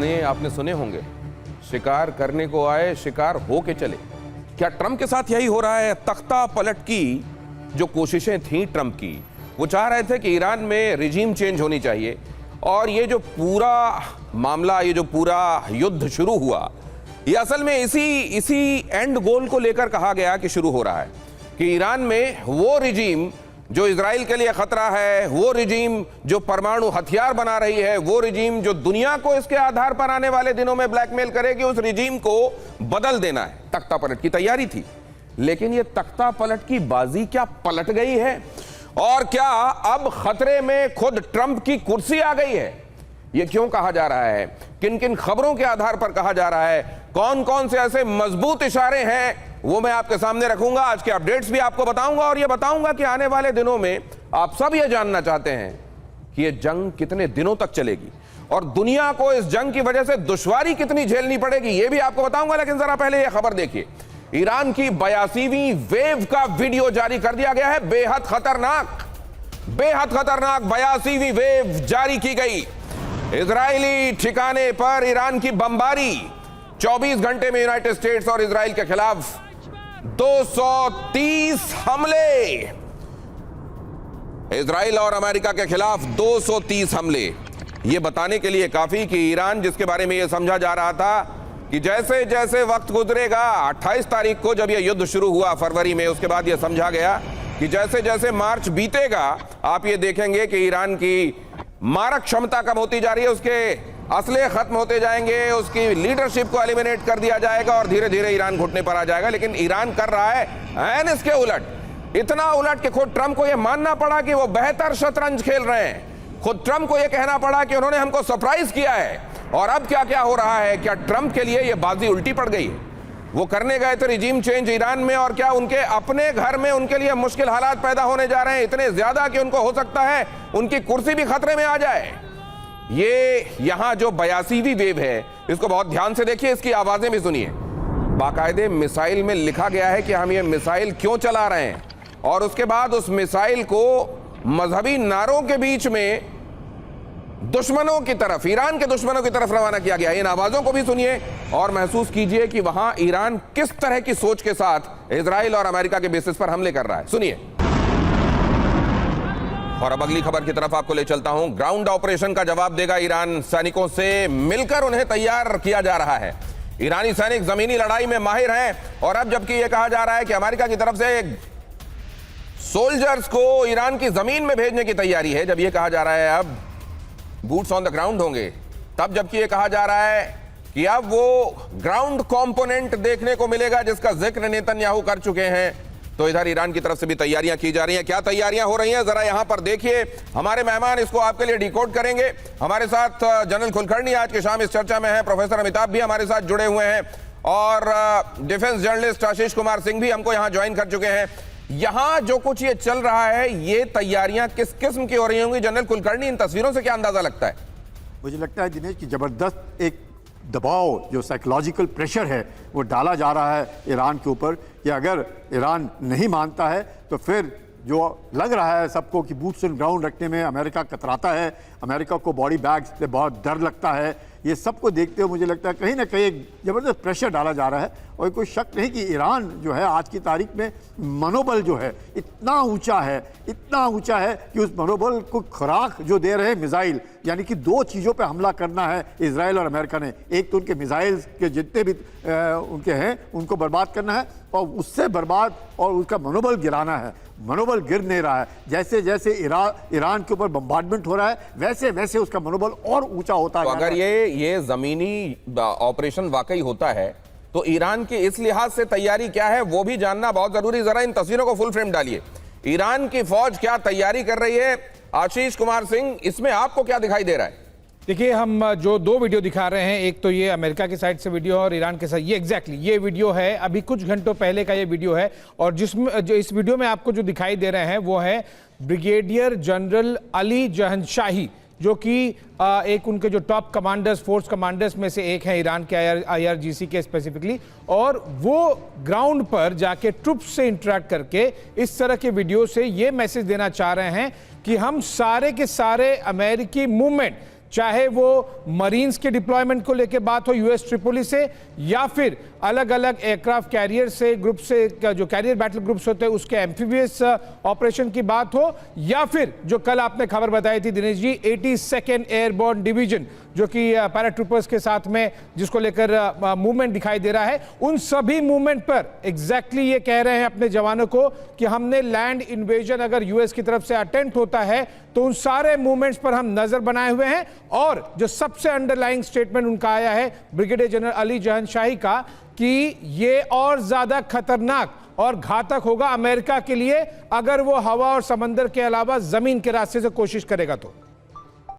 गाने आपने सुने होंगे, शिकार करने को आए शिकार हो के चले। क्या ट्रंप के साथ यही हो रहा है? तख्ता पलट की जो कोशिशें थी ट्रंप की, वो चाह रहे थे कि ईरान में रिजीम चेंज होनी चाहिए, और ये जो पूरा मामला, ये जो पूरा युद्ध शुरू हुआ, ये असल में इसी एंड गोल को लेकर कहा गया कि शुरू हो रहा है कि ईरान में वो रिजीम जो इजराइल के लिए खतरा है, वो रिजीम जो परमाणु हथियार बना रही है, वो रिजीम जो दुनिया को इसके आधार पर आने वाले दिनों में ब्लैकमेल करेगी, उस रिजीम को बदल देना है। तख्ता पलट की तैयारी थी, लेकिन ये तख्ता पलट की बाजी क्या पलट गई है? और क्या अब खतरे में खुद ट्रंप की कुर्सी आ गई है? ये क्यों कहा जा रहा है? किन किन खबरों के आधार पर कहा जा रहा है? कौन कौन से ऐसे मजबूत इशारे हैं, वो मैं आपके सामने रखूंगा। आज के अपडेट्स भी आपको बताऊंगा, और ये बताऊंगा कि आने वाले दिनों में आप सब ये जानना चाहते हैं कि ये जंग कितने दिनों तक चलेगी और दुनिया को इस जंग की वजह से दुश्वारी कितनी झेलनी पड़ेगी, ये भी आपको बताऊंगा। लेकिन जरा पहले ये खबर देखिए, ईरान की 82वीं वेव का वीडियो जारी कर दिया गया है। बेहद खतरनाक 82वीं वेव जारी की गई। इजरायली ठिकाने पर ईरान की बमबारी। 24 घंटे में यूनाइटेड स्टेट्स और इजराइल के खिलाफ 230 हमले। इजराइल और अमेरिका के खिलाफ 230 हमले। यह बताने के लिए काफी कि ईरान, जिसके बारे में यह समझा जा रहा था कि जैसे जैसे वक्त गुजरेगा, 28 तारीख को जब यह युद्ध शुरू हुआ फरवरी में, उसके बाद यह समझा गया कि जैसे जैसे मार्च बीतेगा, आप ये देखेंगे कि ईरान की मारक क्षमता कम होती जा रही है, उसके असले खत्म होते जाएंगे, उसकी लीडरशिप को एलिमिनेट कर दिया जाएगा और धीरे धीरे ईरान घुटने पर आ जाएगा। लेकिन ईरान कर रहा है एन इसके उलट। इतना उलट कि खुद ट्रंप को यह मानना पड़ा कि वो बेहतर शतरंज खेल रहे हैं। खुद ट्रंप को यह कहना पड़ा कि उन्होंने हमको सरप्राइज किया है। और अब क्या क्या हो रहा है? क्या ट्रंप के लिए यह बाजी उल्टी पड़ गई है? वो करने गए थे रिजीम चेंज ईरान में, और क्या उनके अपने घर में उनके लिए मुश्किल हालात पैदा होने जा रहे हैं, इतने ज्यादा कि उनको हो सकता है उनकी कुर्सी भी खतरे में आ जाए। ये यहां जो 82वीं वेव है, इसको बहुत ध्यान से देखिए, इसकी आवाजें भी सुनिए। बाकायदे मिसाइल में लिखा गया है कि हम ये मिसाइल क्यों चला रहे हैं, और उसके बाद उस मिसाइल को मजहबी नारों के बीच में दुश्मनों की तरफ, ईरान के दुश्मनों की तरफ रवाना किया गया। इन आवाजों को भी सुनिए और महसूस कीजिए कि वहां ईरान किस तरह की सोच के साथ इजराइल और अमेरिका के बेसिस पर हमले कर रहा है। सुनिए। और अब अगली खबर की तरफ आपको ले चलता हूं। ग्राउंड ऑपरेशन का जवाब देगा ईरान। सैनिकों से मिलकर उन्हें तैयार किया जा रहा है। ईरानी सैनिक जमीनी लड़ाई में माहिर हैं, और अब जबकि यह कहा जा रहा है कि अमेरिका की तरफ से सोल्जर्स को ईरान की जमीन में भेजने की तैयारी है, जब यह कहा जा रहा है अब बूट्स ऑन द ग्राउंड होंगे, तब जबकि यह कहा जा रहा है कि अब वो ग्राउंड कंपोनेंट देखने को मिलेगा जिसका जिक्र नेतन्याहू कर चुके हैं, तो इधर ईरान की तरफ से भी तैयारियां की जा रही हैं। क्या तैयारियां हो रही हैं, जरा यहां पर देखिए। हमारे मेहमान इसको आपके लिए डिकोड करेंगे। हमारे साथ जनरल कुलकर्णी आज की शाम इस चर्चा में है, प्रोफेसर अमिताभ भी हमारे साथ जुड़े हुए हैं, और डिफेंस जर्नलिस्ट आशीष कुमार सिंह भी हमको यहां ज्वाइन कर चुके हैं। यहां जो कुछ ये चल रहा है, ये तैयारियां किस किस्म की हो रही होंगी? जनरल कुलकर्णी, इन तस्वीरों से क्या अंदाजा लगता है? मुझे लगता है दिनेश की जबरदस्त एक दबाव, जो साइकोलॉजिकल प्रेशर है, वो डाला जा रहा है ईरान के ऊपर कि अगर ईरान नहीं मानता है तो फिर जो लग रहा है सबको कि बूट्स ऑन ग्राउंड रखने में अमेरिका कतराता है, अमेरिका को बॉडी बैग्स पे बहुत डर लगता है। ये सबको देखते हुए मुझे लगता है कहीं ना कहीं एक ज़बरदस्त प्रेशर डाला जा रहा है। और कोई शक नहीं कि ईरान जो है आज की तारीख में मनोबल जो है इतना ऊंचा है कि उस मनोबल को खुराक जो दे रहे मिसाइल, यानी कि दो चीज़ों पे हमला करना है इजराइल और अमेरिका ने। एक तो उनके मिसाइल के जितने भी उनके हैं उनको बर्बाद करना है, और उससे बर्बाद और उसका मनोबल गिराना है। मनोबल गिर नहीं रहा है। जैसे जैसे ईरान के ऊपर बम्बार्डमेंट हो रहा है, वैसे वैसे उसका मनोबल और ऊंचा होता है। तो अगर ये जमीनी ऑपरेशन वाकई होता है, तो ईरान की इस लिहाज से तैयारी क्या है, वो भी जानना बहुत जरूरी। जरा इन तस्वीरों को फुल फ्रेम डालिए। ईरान की फौज क्या तैयारी कर रही है? आशीष कुमार सिंह, इसमें आपको क्या दिखाई दे रहा है? देखिए, हम जो दो वीडियो दिखा रहे हैं, एक तो ये अमेरिका की साइड से वीडियो और ईरान के साथ, ये एग्जैक्टली ये वीडियो है, अभी कुछ घंटों पहले का ये वीडियो है। और जिसमें जो इस वीडियो में आपको जो दिखाई दे रहे हैं वो है ब्रिगेडियर जनरल अली जहनशाही, जो कि एक उनके जो टॉप कमांडर्स, फोर्स कमांडर्स में से एक हैं ईरान के IRGC के स्पेसिफिकली, और वो ग्राउंड पर जाके ट्रुप्स से इंटरेक्ट करके इस तरह के वीडियो से ये मैसेज देना चाह रहे हैं कि हम सारे के सारे अमेरिकी मूवमेंट, चाहे वो मरीन्स के डिप्लॉयमेंट को लेकर बात हो यूएस ट्रिपोली से, या फिर अलग अलग एयरक्राफ्ट कैरियर से ग्रुप से, जो कैरियर बैटल ग्रुप्स होते हैं उसके एम्फीबियस ऑपरेशन की बात हो, या फिर जो कल आपने खबर बताई थी Dinesh ji 82nd airborne division जो कि पैराट्रूपर्स के साथ में जिसको लेकर मूवमेंट दिखाई दे रहा है, उन सभी मूवमेंट पर एग्जैक्टली ये कह रहे हैं अपने जवानों को कि हमने लैंड इन्वेजन अगर यूएस की तरफ से अटेम्प्ट होता है तो उन सारे मूवमेंट्स पर हम नजर बनाए हुए हैं। और जो सबसे अंडरलाइंग स्टेटमेंट उनका आया है ब्रिगेडियर जनरल अली जहन शाही का कि ये और ज्यादा खतरनाक और घातक होगा अमेरिका के लिए अगर वो हवा और समंदर के अलावा जमीन के रास्ते से कोशिश करेगा तो।